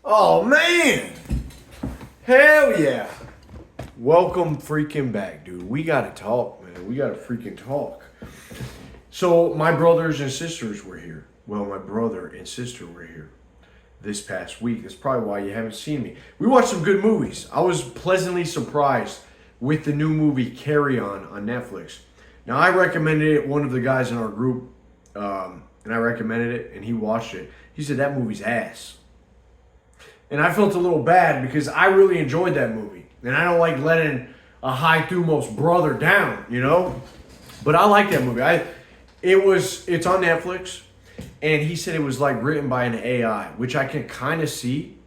Oh man! Hell yeah! Welcome freaking back, dude. We gotta talk, man. We gotta freaking talk. So my brothers and sisters were here. Well, my brother and sister were here this past week. That's probably why you haven't seen me. We watched some good movies. I was pleasantly surprised with the new movie Carry On Netflix. Now I recommended it. One of the guys in our group, and I recommended it, and he watched it. He said that movie's ass. And I felt a little bad because I really enjoyed that movie. And I don't like letting a high thumos brother down, you know? But I like that movie. It's on Netflix. And he said it was like written by an AI, which I can kind of see.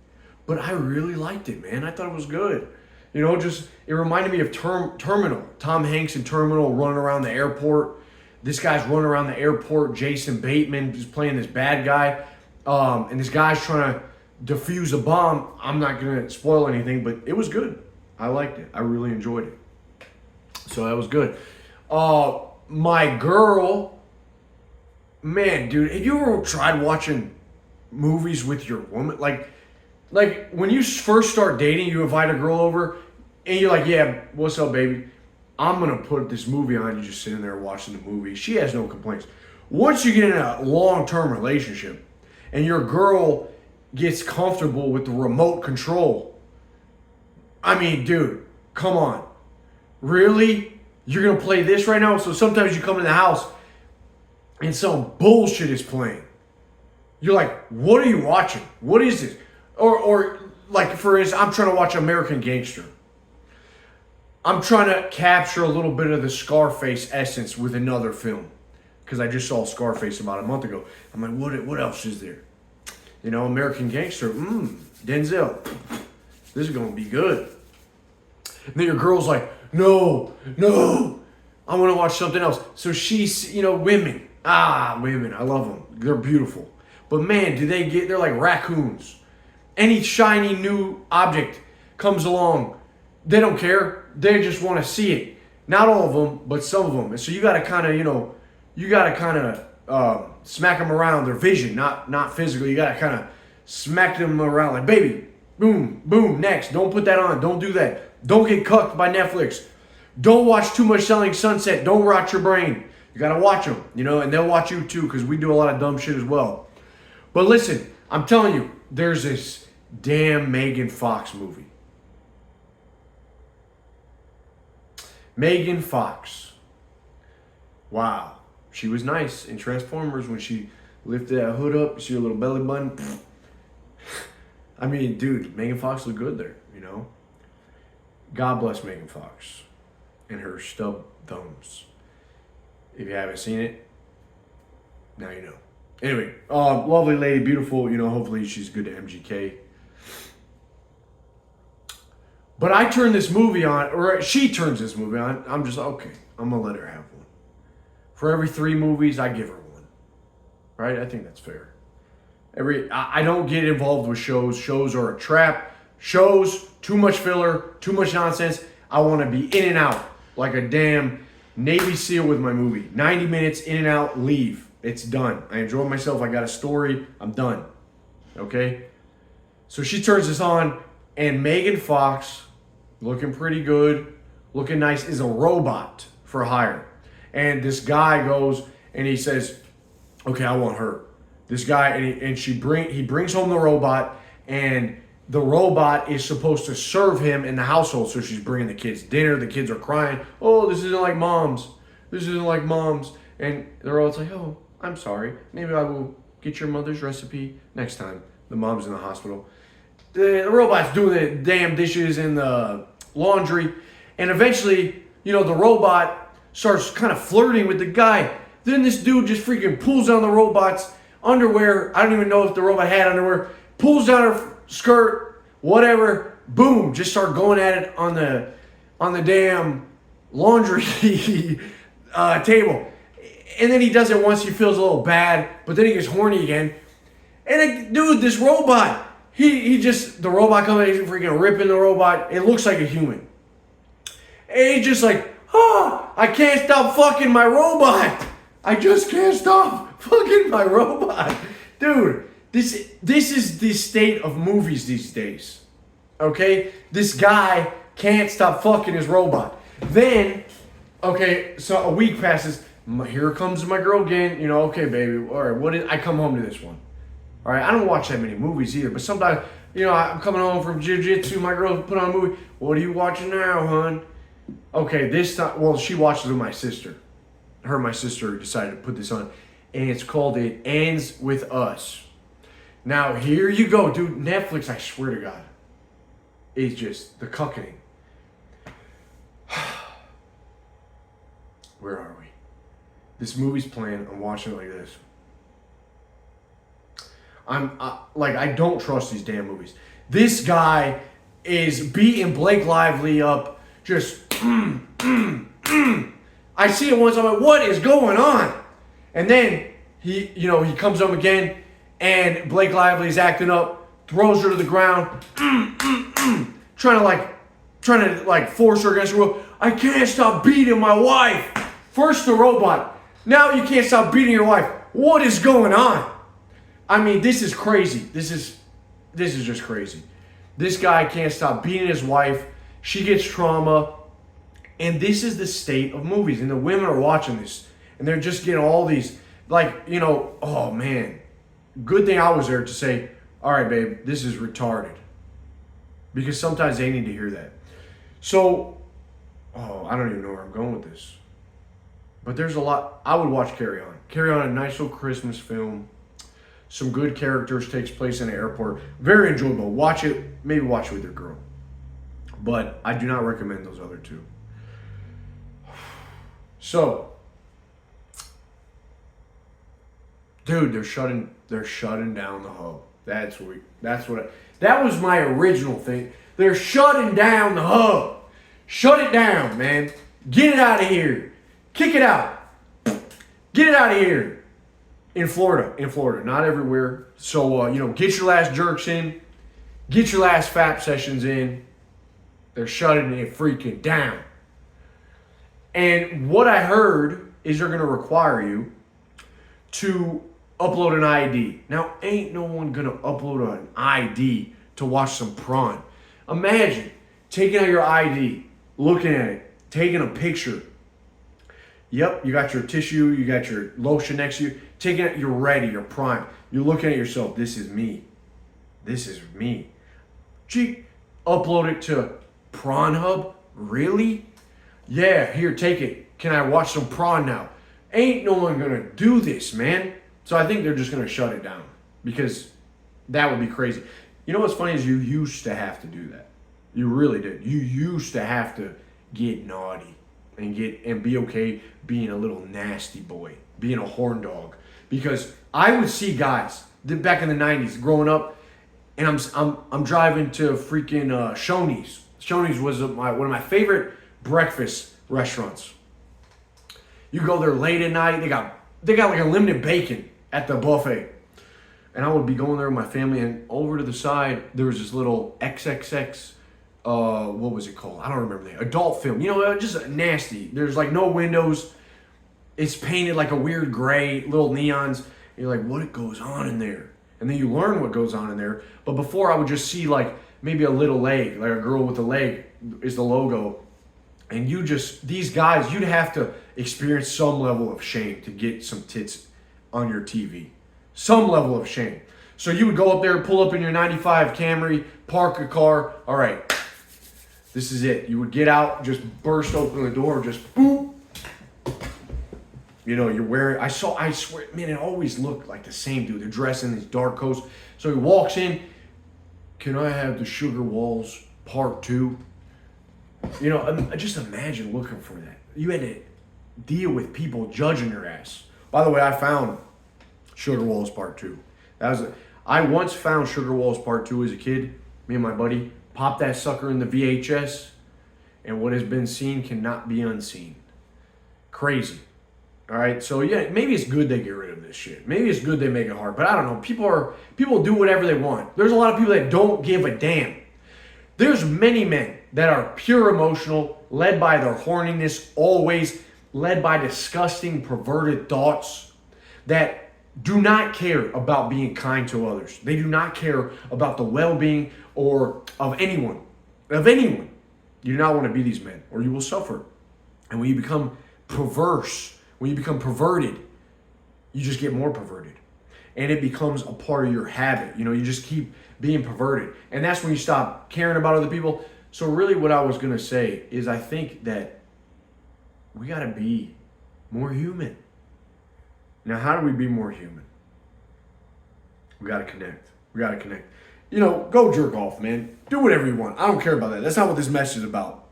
But I really liked it, man. I thought it was good. You know, it reminded me of Terminal. Tom Hanks in Terminal running around the airport. This guy's running around the airport. Jason Bateman is playing this bad guy. And this guy's trying to defuse a bomb. I'm not going to spoil anything, but it was good. I liked it. I really enjoyed it. So that was good. My girl, man, dude, have you ever tried watching movies with your woman? Like when you first start dating, you invite a girl over and you're like, yeah, what's up, baby? I'm going to put this movie on. You're just sitting there watching the movie. She has no complaints. Once you get in a long-term relationship and your girl gets comfortable with the remote control. I mean, dude, come on. Really? You're going to play this right now? So sometimes you come in the house and some bullshit is playing. You're like, what are you watching? What is this? Or like, for instance, I'm trying to watch American Gangster. I'm trying to capture a little bit of the Scarface essence with another film. Because I just saw Scarface about a month ago. I'm like, what else is there? You know, American Gangster, Denzel, this is going to be good. And then your girl's like, no, I want to watch something else. So she's, women, I love them. They're beautiful. But man, they're like raccoons. Any shiny new object comes along, they don't care. They just want to see it. Not all of them, but some of them. And so you got to kind of, smack them around their vision, not physically. You gotta kind of smack them around like, baby, boom, boom, next. Don't put that on. Don't do that. Don't get cucked by Netflix. Don't watch too much Selling Sunset. Don't rot your brain. You gotta watch them, and they'll watch you too because we do a lot of dumb shit as well. But listen, I'm telling you, there's this damn Megan Fox movie. Megan Fox. Wow. She was nice in Transformers when she lifted that hood up. You see her little belly button. I mean, dude, Megan Fox looked good there, God bless Megan Fox and her stub thumbs. If you haven't seen it, now you know. Anyway, lovely lady, beautiful. Hopefully she's good to MGK. But I turn this movie on, or she turns this movie on. I'm just, okay, I'm going to let her have one. For every 3 movies, I give her one. Right? I think that's fair. I don't get involved with shows. Shows are a trap. Shows, too much filler, too much nonsense. I want to be in and out like a damn Navy SEAL with my movie. 90 minutes, in and out, leave. It's done. I enjoy myself. I got a story. I'm done. Okay? So she turns this on, and Megan Fox, looking pretty good, looking nice, is a robot for hire. And this guy goes and he says, okay, I want her. This guy, he brings home the robot, and the robot is supposed to serve him in the household. So she's bringing the kids dinner. The kids are crying. Oh, this isn't like mom's. This isn't like mom's. And the robot's like, oh, I'm sorry. Maybe I will get your mother's recipe next time. The mom's in the hospital. The robot's doing the damn dishes and the laundry. And eventually, the robot starts kind of flirting with the guy. Then this dude just freaking pulls down the robot's underwear. I don't even know if the robot had underwear. Pulls down her skirt, whatever. Boom, just start going at it on the damn laundry table. And then he does it once. He feels a little bad, but then he gets horny again. And dude, this robot, the robot comes in, he's freaking ripping the robot. It looks like a human. And he's just like, I can't stop fucking my robot. I just can't stop fucking my robot. Dude, This is the state of movies these days. Okay? This guy can't stop fucking his robot. Then, okay, so a week passes. Here comes my girl again. You know, okay, baby. All right, I come home to this one. All right, I don't watch that many movies either, but sometimes, you know, I'm coming home from jiu-jitsu. My girl put on a movie. What are you watching now, hon? Okay, this time, well, she watched it with my sister. Her and my sister decided to put this on, and it's called It Ends With Us. Now, here you go, dude. Netflix, I swear to God, is just the cucking. Where are we? This movie's playing. I'm watching it like this. I don't trust these damn movies. This guy is beating Blake Lively up. Just, I see it once. I'm like, what is going on? And then he comes up again, and Blake Lively's acting up, throws her to the ground, trying to force her against the will. I can't stop beating my wife. First the robot. Now you can't stop beating your wife. What is going on? I mean, this is crazy. This is just crazy. This guy can't stop beating his wife. She gets trauma. And this is the state of movies. And the women are watching this. And they're just getting all these, oh man. Good thing I was there to say, all right, babe, this is retarded. Because sometimes they need to hear that. So, I don't even know where I'm going with this. But there's a lot. I would watch Carry On. Carry On, a nice little Christmas film. Some good characters, takes place in an airport. Very enjoyable. Watch it. Maybe watch it with your girl. But I do not recommend those other two. So, dude, they're shutting down the hub. That was my original thing. They're shutting down the hub. Shut it down, man. Get it out of here. Kick it out. Get it out of here. In Florida, not everywhere. So, get your last jerks in. Get your last FAP sessions in. They're shutting it freaking down. And what I heard is they're going to require you to upload an ID. Now, ain't no one going to upload an ID to watch some prawn. Imagine taking out your ID, looking at it, taking a picture. Yep, you got your tissue, you got your lotion next to you. Taking it, you're ready, you're primed. You're looking at yourself, this is me. This is me. Gee, upload it to Prawn Hub? Really? Yeah, here, take it. Can I watch some prawn now? Ain't no one gonna do this, man. So I think they're just gonna shut it down because that would be crazy. You know what's funny is you used to have to do that. You really did. You used to have to get naughty and be okay being a little nasty boy, being a horn dog. Because I would see guys back in the 90s growing up, and I'm driving to freaking Shoney's. Shoney's was one of my favorite breakfast restaurants. You go there late at night, they got like unlimited bacon at the buffet. And I would be going there with my family, and over to the side there was this little XXX what was it called? I don't remember the adult film. Just nasty. There's like no windows. It's painted like a weird gray, little neons. You're like, what goes on in there? And then you learn what goes on in there. But before, I would just see like maybe a little leg, like a girl with a leg is the logo. And these guys, you'd have to experience some level of shame to get some tits on your TV. Some level of shame. So you would go up there, pull up in your 95 Camry, park a car. All right, this is it. You would get out, just burst open the door, just boop. You're wearing, I swear, man, it always looked like the same dude. They're dressed in these dark coats. So he walks in, can I have the Sugar Walls Part 2? Just imagine looking for that. You had to deal with people judging your ass. By the way, I found Sugar Walls Part 2. I once found Sugar Walls Part 2 as a kid. Me and my buddy popped that sucker in the VHS, and what has been seen cannot be unseen. Crazy. All right, so yeah, maybe it's good they get rid of this shit. Maybe it's good they make it hard, but I don't know. People do whatever they want. There's a lot of people that don't give a damn. There's many men that are pure emotional, led by their horniness, always led by disgusting, perverted thoughts that do not care about being kind to others. They do not care about the well-being or of anyone. Of anyone. You do not want to be these men, or you will suffer. And when you become perverse, when you become perverted, you just get more perverted. And it becomes a part of your habit. You know, you just keep being perverted. And that's when you stop caring about other people. So really what I was going to say is I think that we got to be more human. Now, how do we be more human? We got to connect. We got to connect. You know, go jerk off, man. Do whatever you want. I don't care about that. That's not what this message is about.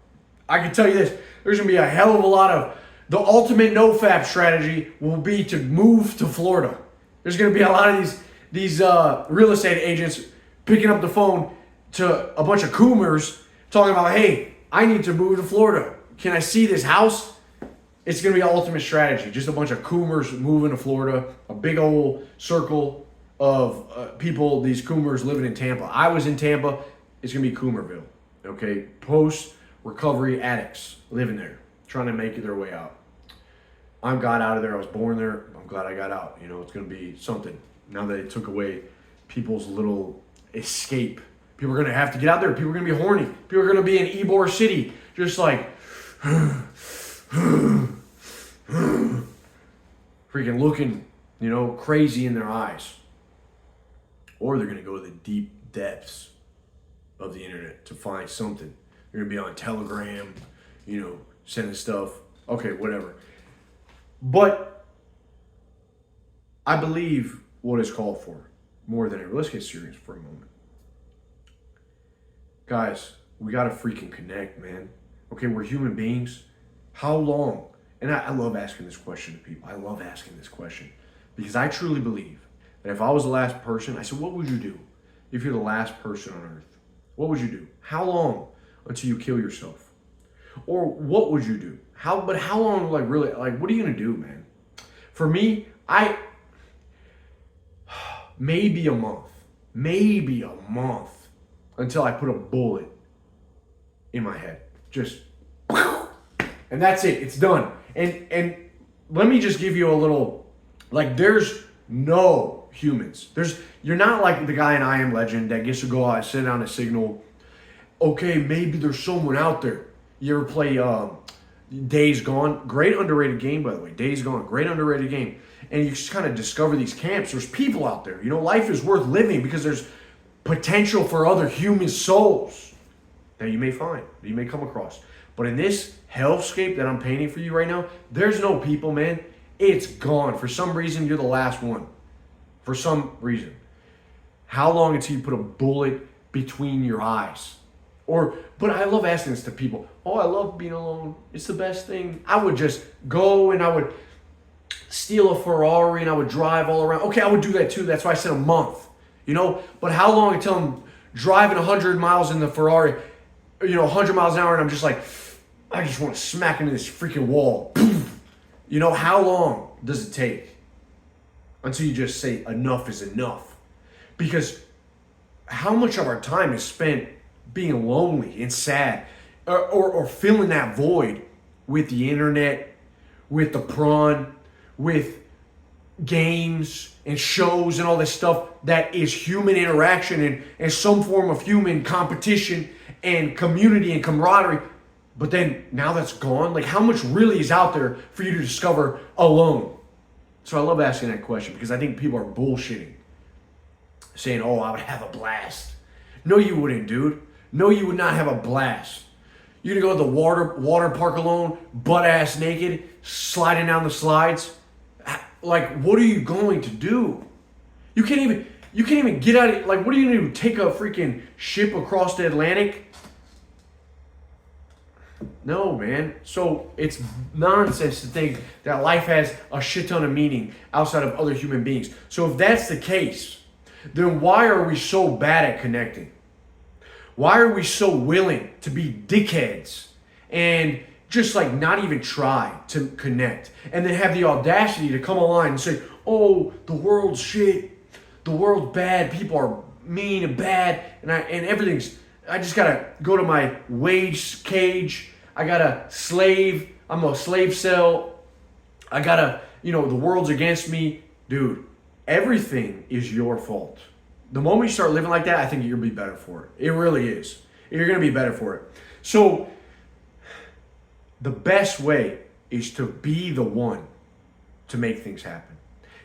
I can tell you this. There's going to be a hell of a lot of... The ultimate no-fap strategy will be to move to Florida. There's going to be a lot of these real estate agents picking up the phone to a bunch of coomers talking about, hey, I need to move to Florida. Can I see this house? It's going to be an ultimate strategy. Just a bunch of coomers moving to Florida. A big old circle of people, these coomers living in Tampa. I was in Tampa. It's going to be Coomerville. Okay? Post-recovery addicts living there, trying to make their way out. I got out of there. I was born there. I'm glad I got out. You know, it's going to be something. Now that it took away people's little escape. People are going to have to get out there. People are going to be horny. People are going to be in Ybor City. Just like... freaking looking, you know, crazy in their eyes. Or they're going to go to the deep depths of the internet to find something. They're going to be on Telegram, you know, sending stuff. Okay, whatever. But I believe what is called for more than ever. Let's get serious for a moment. Guys, we got to freaking connect, man. Okay, we're human beings. How long? And I love asking this question to people. I love asking this question because I truly believe that if I was the last person, I said, what would you do if you're the last person on earth? What would you do? How long until you kill yourself? Or what would you do? How long, like really, like what are you going to do, man? For me, maybe a month until I put a bullet in my head. Just, and that's it. It's done. And let me just give you a little, like there's no humans. You're not like the guy in I Am Legend that gets to go out and send out a signal. Okay, maybe there's someone out there. You ever play Days Gone? Great underrated game, by the way. Days Gone, great underrated game. And you just kind of discover these camps. There's people out there. You know, life is worth living because there's potential for other human souls that you may find, that you may come across. But in this hellscape that I'm painting for you right now, there's no people, man. It's gone. For some reason, you're the last one. For some reason. How long until you put a bullet between your eyes? But I love asking this to people. Oh, I love being alone. It's the best thing. I would just go and I would steal a Ferrari and I would drive all around. Okay, I would do that too. That's why I said a month. You know, but how long until I'm driving 100 miles in the Ferrari, you know, 100 miles an hour, and I'm just like, I just want to smack into this freaking wall. You know, how long does it take until you just say enough is enough? Because how much of our time is spent being lonely and sad or filling that void with the internet, with the prawn, with games and shows and all this stuff that is human interaction and some form of human competition and community and camaraderie. But then now that's gone. Like how much really is out there for you to discover alone? So I love asking that question because I think people are bullshitting. Saying, oh, I would have a blast. No, you wouldn't, dude. No, you would not have a blast. You're going to go to the water park alone, butt ass naked, sliding down the slides. Like, what are you going to do? You can't even get out of, like, what are you going to do? Take a freaking ship across the Atlantic? No, man. So it's nonsense to think that life has a shit ton of meaning outside of other human beings. So if that's the case, then why are we so bad at connecting? Why are we so willing to be dickheads and just like not even try to connect and then have the audacity to come online and say, oh, the world's shit, the world's bad, people are mean and bad, and everything's, I just gotta go to my wage cage, I gotta slave, I'm a slave cell, I gotta, the world's against me. Dude, everything is your fault. The moment you start living like that, I think you're going to be better for it. It really is. You're going to be better for it. So the best way is to be the one to make things happen.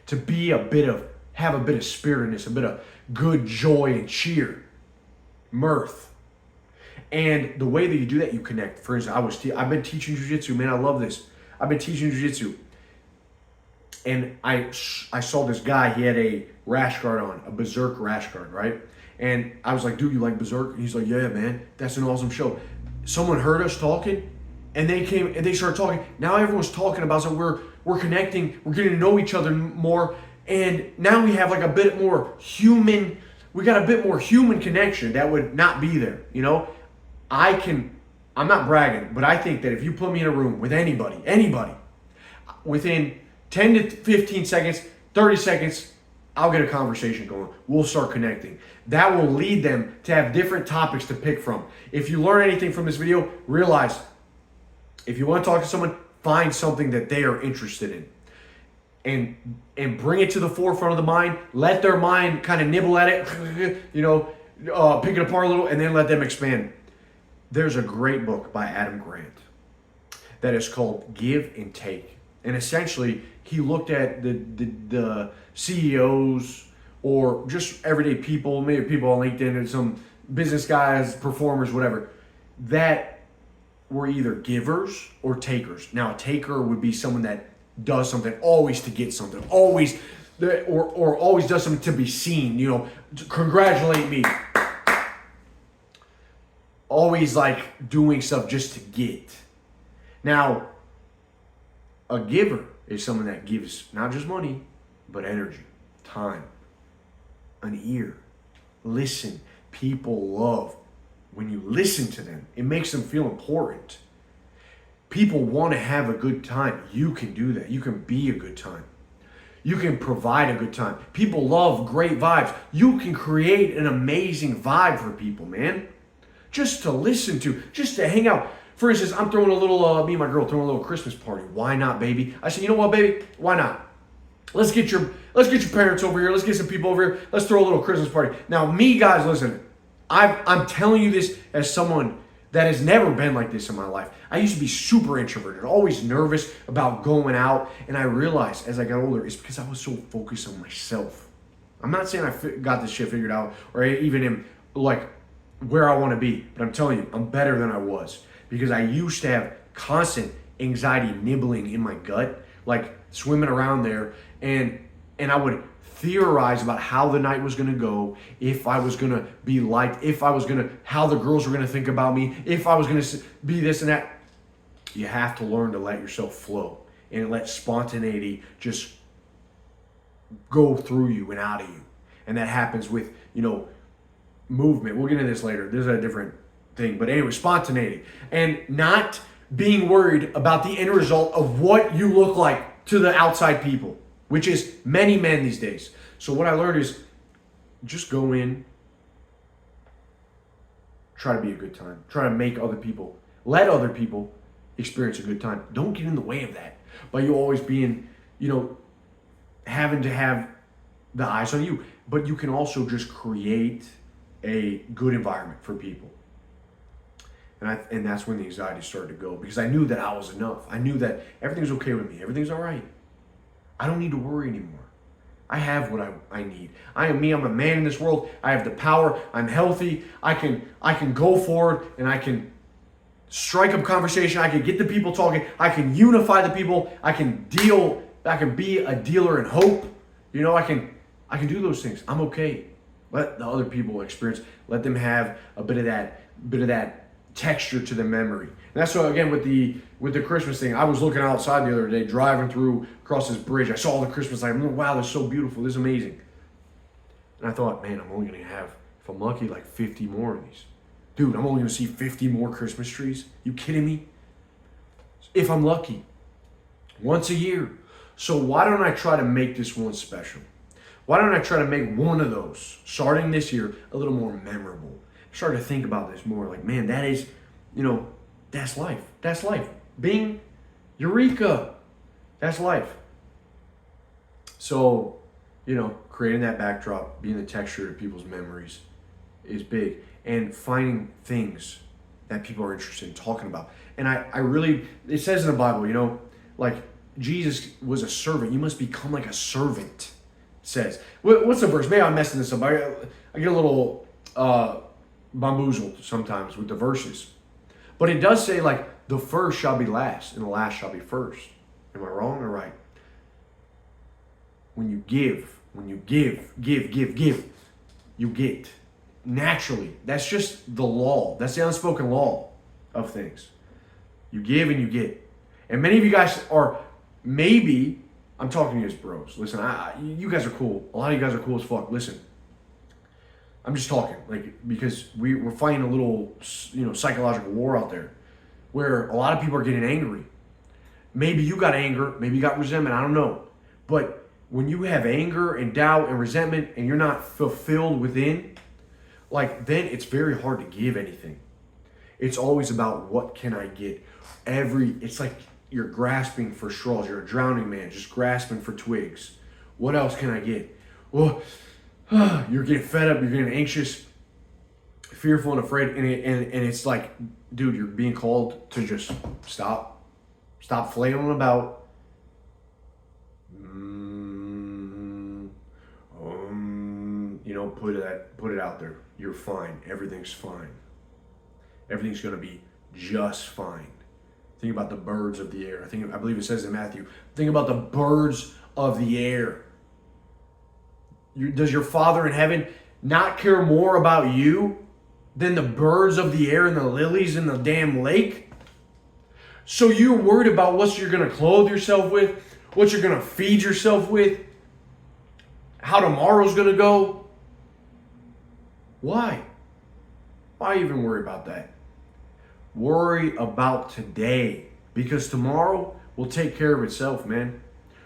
To be have a bit of spiritedness, a bit of good joy and cheer, mirth. And the way that you do that, you connect. For instance, I've been teaching jiu-jitsu, man. I love this. I've been teaching jiu-jitsu. And I saw this guy, he had a rash guard on, a Berserk rash guard, right? And I was like, dude, you like Berserk? And he's like, yeah, man, that's an awesome show. Someone heard us talking, and they came and they started talking. Now everyone's talking about, so we're connecting, we're getting to know each other more, and now we have like a bit more human, we got a bit more human connection that would not be there, you know? I'm not bragging, but I think that if you put me in a room with anybody, within 10 to 15 seconds, 30 seconds, I'll get a conversation going. We'll start connecting. That will lead them to have different topics to pick from. If you learn anything from this video, realize if you want to talk to someone, find something that they are interested in. And bring it to the forefront of the mind. Let their mind kind of nibble at it, pick it apart a little, and then let them expand. There's a great book by Adam Grant that is called Give and Take. And essentially, he looked at the CEOs or just everyday people, maybe people on LinkedIn and some business guys, performers, whatever, that were either givers or takers. Now, a taker would be someone that does something always to get something, always, or always does something to be seen, to congratulate me. Always like doing stuff just to get. Now, a giver is someone that gives not just money, but energy, time, an ear. Listen. People love when you listen to them. It makes them feel important. People want to have a good time. You can do that. You can be a good time. You can provide a good time. People love great vibes. You can create an amazing vibe for people, man. Just to listen to, just to hang out. For instance, I'm throwing a little, me and my girl throwing a little Christmas party. Why not, baby? I said, you know what, baby? Why not? Let's get your parents over here. Let's get some people over here. Let's throw a little Christmas party. Now, me, guys, listen. I'm telling you this as someone that has never been like this in my life. I used to be super introverted, always nervous about going out. And I realized as I got older, it's because I was so focused on myself. I'm not saying I got this shit figured out or even am like where I want to be. But I'm telling you, I'm better than I was. Because I used to have constant anxiety nibbling in my gut, like swimming around there. And I would theorize about how the night was going to go, if I was going to be liked, how the girls were going to think about me, if I was going to be this and that. You have to learn to let yourself flow and let spontaneity just go through you and out of you. And that happens with, movement. We'll get into this later. This is a different thing. But anyway, spontaneity. And not being worried about the end result of what you look like to the outside people, which is many men these days. So what I learned is just go in, try to be a good time. Try to make let other people experience a good time. Don't get in the way of that by you always being, having to have the eyes on you. But you can also just create a good environment for people. And that's when the anxiety started to go, because I knew that I was enough. I knew that everything's okay with me. Everything's all right. I don't need to worry anymore. I have what I need. I am me. I'm a man in this world. I have the power. I'm healthy. I can go forward and I can strike up conversation. I can get the people talking. I can unify the people. I can be a dealer in hope. I can do those things. I'm okay. Let the other people experience. Let them have a bit of that texture to the memory. And that's what, again, with the Christmas thing. I was looking outside the other day, driving across this bridge. I saw the Christmas light. I'm like, wow, this is so beautiful. This is amazing. And I thought, man, I'm only going to have, if I'm lucky, like 50 more of these. Dude, I'm only going to see 50 more Christmas trees. You kidding me? If I'm lucky. Once a year. So why don't I try to make this one special? Why don't I try to make one of those, starting this year, a little more memorable? I started to think about this more. Like, man, that is, that's life. That's life. Bing, eureka. That's life. So creating that backdrop, being the texture to people's memories is big. And finding things that people are interested in talking about. And I really, it says in the Bible, like Jesus was a servant. You must become like a servant, it says. What's the verse? Maybe I'm messing this up. I get a little bamboozled sometimes with the verses. But it does say like the first shall be last and the last shall be first. Am I wrong or right? When you give, you get. Naturally. That's just the law. That's the unspoken law of things. You give and you get. And many of you guys are, maybe, I'm talking to you as bros. Listen, you guys are cool. A lot of you guys are cool as fuck. Listen, I'm just talking, because we're fighting a little, psychological war out there where a lot of people are getting angry. Maybe you got anger, maybe you got resentment, I don't know. But when you have anger and doubt and resentment and you're not fulfilled within, then it's very hard to give anything. It's always about what can I get. It's like you're grasping for straws. You're a drowning man, just grasping for twigs. What else can I get? Well, you're getting fed up, you're getting anxious, fearful and afraid. And it's like, dude, you're being called to just stop flailing about. Put it out there. You're fine. Everything's fine. Everything's going to be just fine. Think about the birds of the air. I believe it says in Matthew. Think about the birds of the air. Does your Father in heaven not care more about you than the birds of the air and the lilies in the damn lake? So you're worried about what you're going to clothe yourself with, what you're going to feed yourself with, how tomorrow's going to go? Why? Why even worry about that? Worry about today, because tomorrow will take care of itself, man.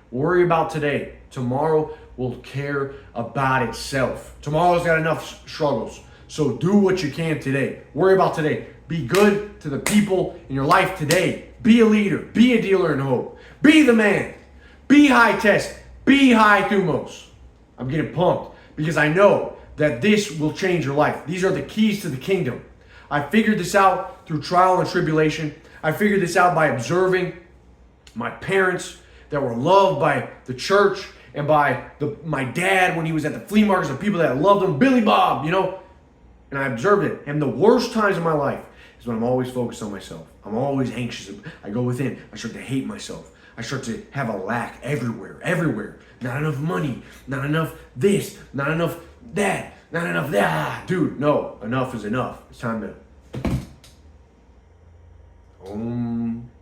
Worry about today. Tomorrow will care about itself. Tomorrow's got enough struggles. So do what you can today. Worry about today. Be good to the people in your life today. Be a leader. Be a dealer in hope. Be the man. Be high test. Be high thumos. I'm getting pumped because I know that this will change your life. These are the keys to the kingdom. I figured this out through trial and tribulation. I figured this out by observing my parents that were loved by the church and by my dad when he was at the flea markets, the people that loved him, Billy Bob, and I observed it. And the worst times of my life is when I'm always focused on myself. I'm always anxious. I go within. I start to hate myself. I start to have a lack everywhere. Not enough money, not enough this, not enough that, not enough that. Dude, no, enough is enough. It's time to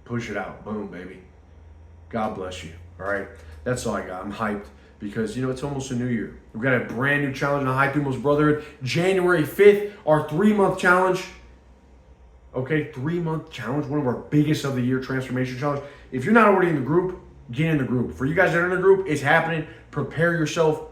push it out. Boom, baby. God bless you. All right. That's all I got. I'm hyped because, it's almost a new year. We've got a brand new challenge in the High Thumos Brotherhood. January 5th, our 3-month challenge. Okay, 3-month challenge. One of our biggest of the year transformation challenge. If you're not already in the group, get in the group. For you guys that are in the group, it's happening. Prepare yourself.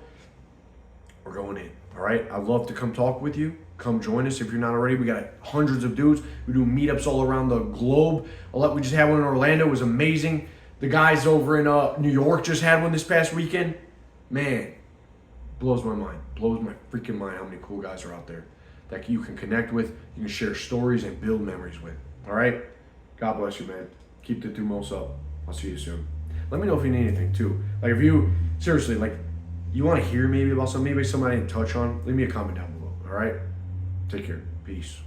We're going in. All right. I'd love to come talk with you. Come join us if you're not already. We got hundreds of dudes. We do meetups all around the globe. We just had one in Orlando. It was amazing. The guys over in New York just had one this past weekend. Man, blows my mind. Blows my freaking mind how many cool guys are out there that you can connect with, you can share stories and build memories with. All right? God bless you, man. Keep the Thumos up. I'll see you soon. Let me know if you need anything, too. If you, seriously, you want to hear maybe about something, maybe somebody I didn't touch on, leave me a comment down below. All right? Take care. Peace.